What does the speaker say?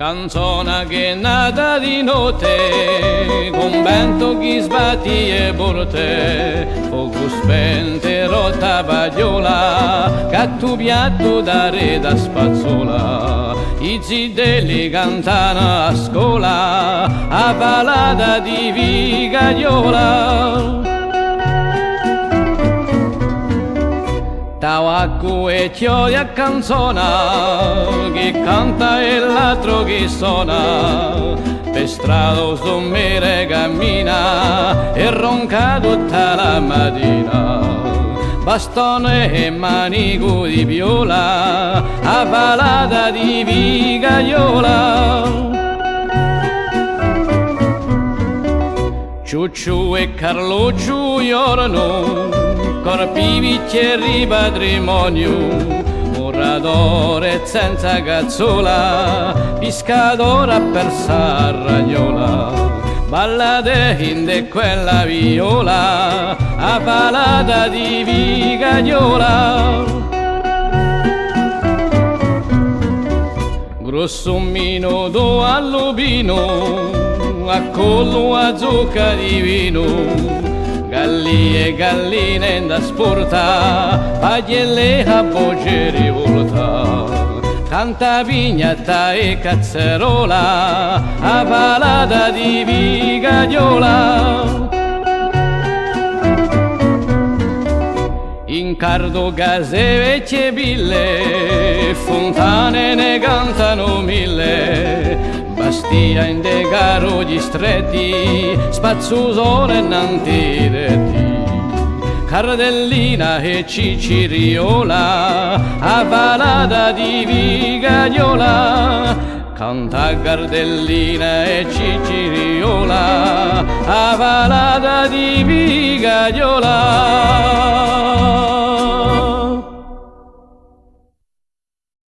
Canzone che è nata di notte, con vento che sbatti e porte, fuoco spente rotta pagliola, cattu piatto da re da spazzola, i ziddelli cantano a scuola, a ballata di Vigagliola. Tawacco e chiodi a canzona, che canta e l'altro che suona, per strada stommere cammina e ronca tutta la mattina. Bastone e manico di viola, a ballata di Vigagliola. Ciucciu e Carlucciu llorano, corpi bicchieri patrimonio, muratore senza cazzola, pescatore per Sarragnola, ballate in quella viola, a ballata di Vigagliola. Grosso minuto al lupino, a collo a zucca di vino, galli e galline da sporta, paglielle a voce rivolta, canta pignata e cazzerola, a ballata di Vigagliola. In cardo case vecchie bille, fontane ne cantano mille, Bastia in de caro gli stretti, spazzusone innanti detti, Cardellina e Ciciriola, a ballata di Vigagliola. Canta Cardellina e Ciciriola, a ballata di Vigagliola.